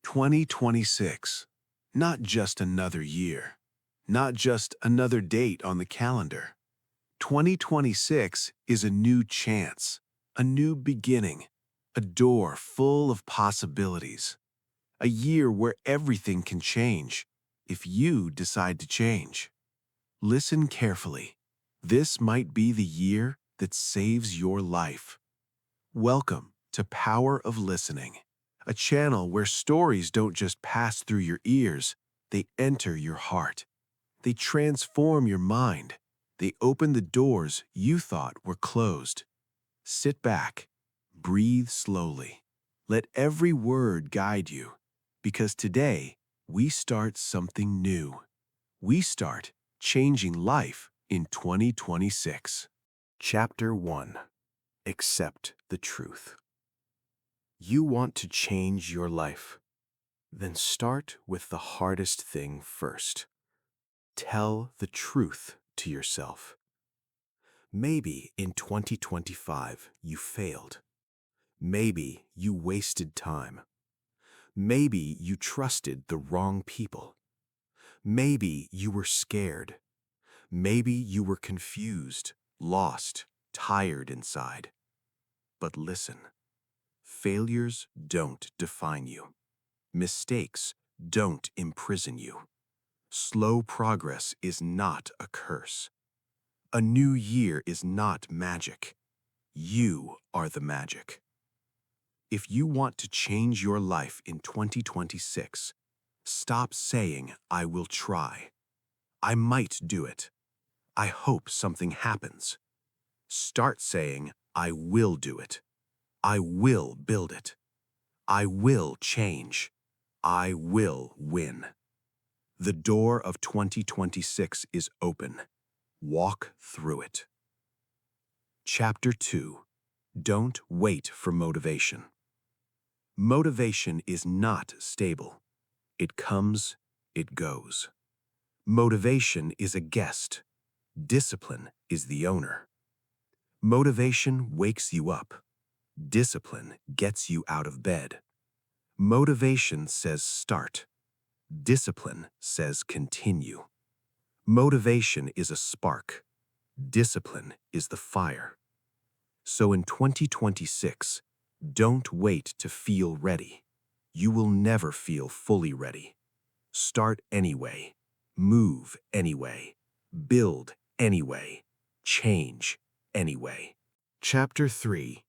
2026. Not just another year. Not just another date on the calendar. 2026 is a new chance, a new beginning, a door full of possibilities. A year where everything can change if you decide to change. Listen carefully. This might be the year that saves your life. Welcome to Power of Listening, a channel where stories don't just pass through your ears, they enter your heart. They transform your mind. They open the doors you thought were closed. Sit back, breathe slowly. Let every word guide you, because today we start something new. We start changing life in 2026. Chapter 1. Accept the truth. You want to change your life? Then start with the hardest thing first. Tell the truth to yourself. Maybe in 2025 you failed. Maybe you wasted time. Maybe you trusted the wrong people. Maybe you were scared. Maybe you were confused, lost, tired inside. But listen, failures don't define you. Mistakes don't imprison you. Slow progress is not a curse. A new year is not magic. You are the magic. If you want to change your life in 2026, stop saying, "I will try." "I might do it." "I hope something happens." Start saying, "I will do it." "I will build it." "I will change." "I will win." The door of 2026 is open. Walk through it. Chapter 2. Don't wait for motivation. Motivation is not stable. It comes, it goes. Motivation is a guest. Discipline is the owner. Motivation wakes you up. Discipline gets you out of bed. Motivation says start. Discipline says continue. Motivation is a spark. Discipline is the fire. So in 2026, don't wait to feel ready. You will never feel fully ready. Start anyway. Move anyway. Build anyway. Change anyway. Chapter 3.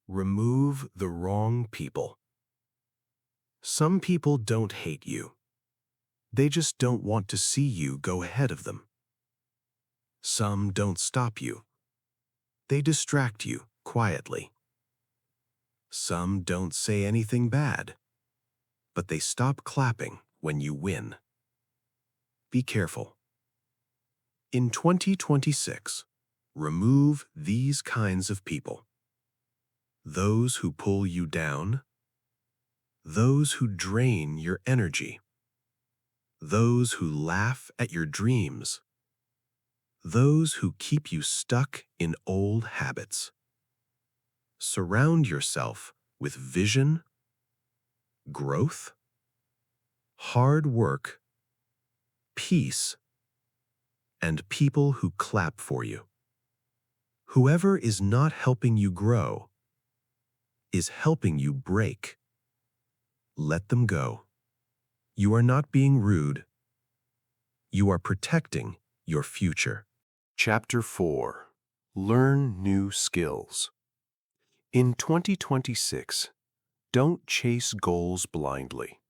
Remove the wrong people. Some people don't hate you. They just don't want to see you go ahead of them. Some don't stop you. They distract you quietly. Some don't say anything bad, but they stop clapping when you win. Be careful. In 2026, remove these kinds of people. Those who pull you down. Those who drain your energy. Those who laugh at your dreams. Those who keep you stuck in old habits. Surround yourself with vision, growth, hard work, peace, and people who clap for you. Whoever is not helping you grow is helping you break. Let them go. You are not being rude. You are protecting your future. Chapter 4. Learn new skills. In 2026, don't chase goals blindly.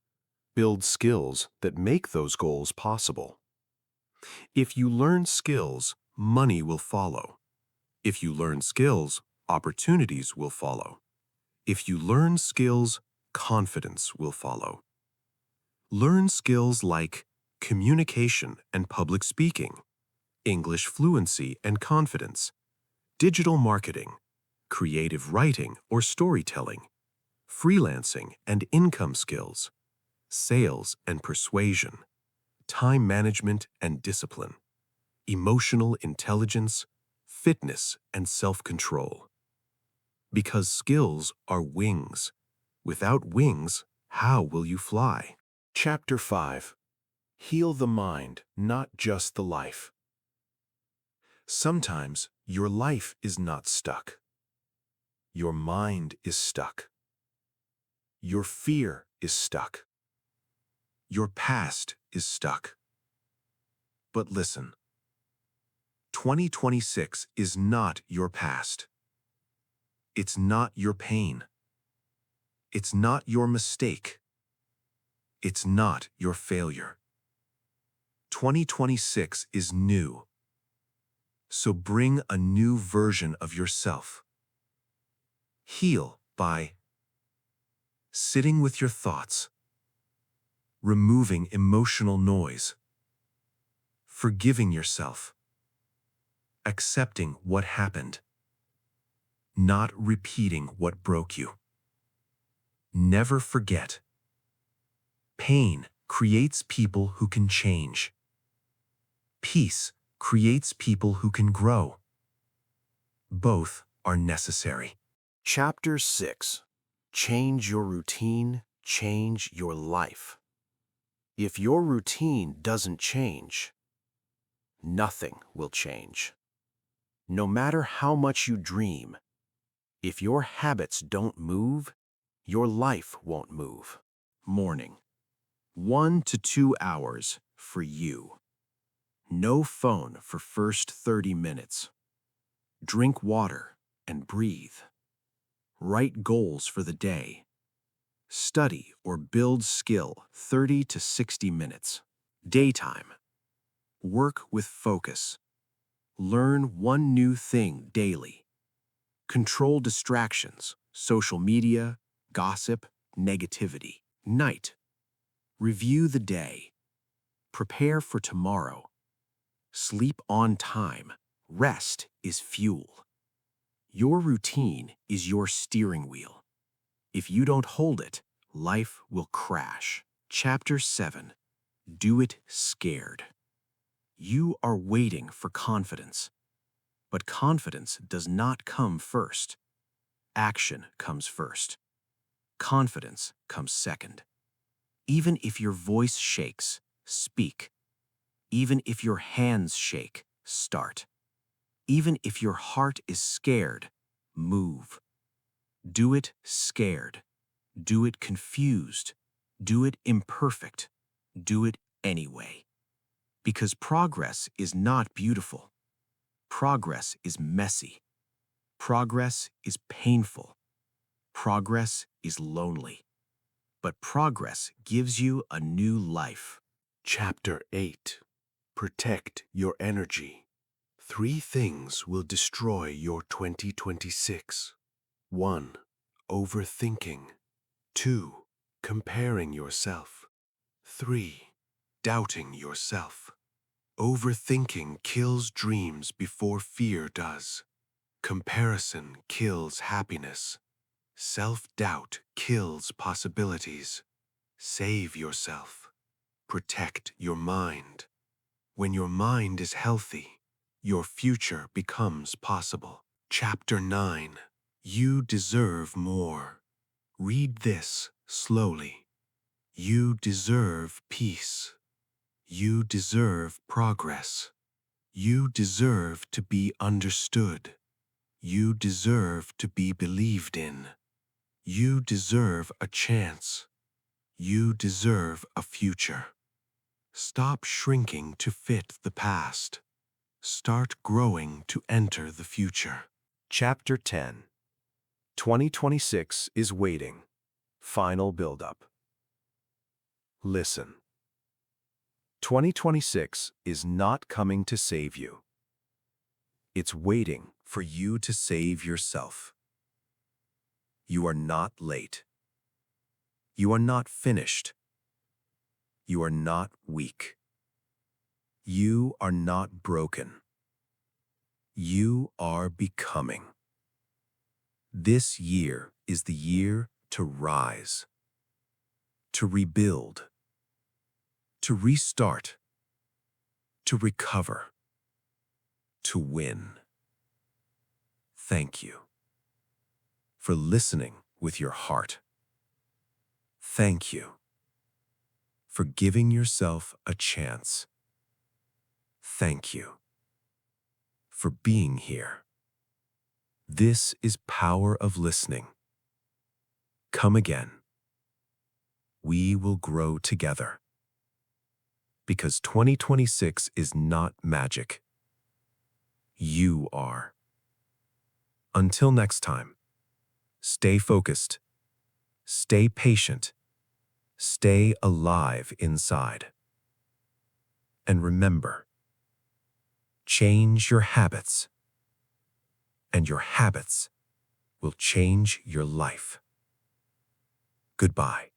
Build skills that make those goals possible. If you learn skills, money will follow. If you learn skills, opportunities will follow. If you learn skills, confidence will follow. Learn skills like communication and public speaking, English fluency and confidence, digital marketing, creative writing or storytelling, freelancing and income skills, sales and persuasion, time management and discipline, emotional intelligence, fitness and self-control. Because skills are wings. Without wings, How will you fly? Chapter 5. Heal the mind, not just the life. Sometimes your life is not stuck. Your mind is stuck. Your fear is stuck. Your past is stuck. But listen, 2026 is not your past. It's not your pain. It's not your mistake. It's not your failure. 2026 is new. So bring a new version of yourself. Heal by sitting with your thoughts, removing emotional noise, forgiving yourself, accepting what happened, not repeating what broke you. Never forget, pain creates people who can change. Peace creates people who can grow. Both are necessary. Chapter 6. Change your routine, change your life. If your routine doesn't change, nothing will change. No matter how much you dream, if your habits don't move, your life won't move. Morning. 1 to 2 hours for you. No phone for first 30 minutes. Drink water and breathe. Write goals for the day. Study or build skill 30 to 60 minutes. Daytime. Work with focus. Learn one new thing daily. Control distractions, social media, gossip, negativity. Night. Review the day. Prepare for tomorrow. Sleep on time. Rest is fuel. Your routine is your steering wheel. If you don't hold it, life will crash. Chapter 7. Do it scared. You are waiting for confidence. But confidence does not come first. Action comes first. Confidence comes second. Even if your voice shakes, speak. Even if your hands shake, start. Even if your heart is scared, move. Do it scared. Do it confused. Do it imperfect. Do it anyway. Because progress is not beautiful. Progress is messy. Progress is painful. Progress is lonely. But progress gives you a new life. Chapter 8. Protect your energy. 3 things will destroy your 2026. 1. Overthinking. 2. Comparing yourself. 3. Doubting yourself. Overthinking kills dreams before fear does. Comparison kills happiness. Self-doubt kills possibilities. Save yourself. Protect your mind. When your mind is healthy, your future becomes possible. Chapter 9. You deserve more. Read this slowly. You deserve peace. You deserve progress. You deserve to be understood. You deserve to be believed in. You deserve a chance. You deserve a future. Stop shrinking to fit the past. Start growing to enter the future. Chapter 10. 2026 is waiting. Final build-up. Listen. 2026 is not coming to save you. It's waiting for you to save yourself. You are not late. You are not finished. You are not weak. You are not broken. You are becoming. This year is the year to rise, to rebuild, to restart, to recover, to win. Thank you for listening with your heart. Thank you for giving yourself a chance. Thank you for being here. This is power of listening. Come again. We will grow together. Because 2026 is not magic. You are. Until next time, stay focused, stay patient, stay alive inside. And remember, change your habits, and your habits will change your life. Goodbye.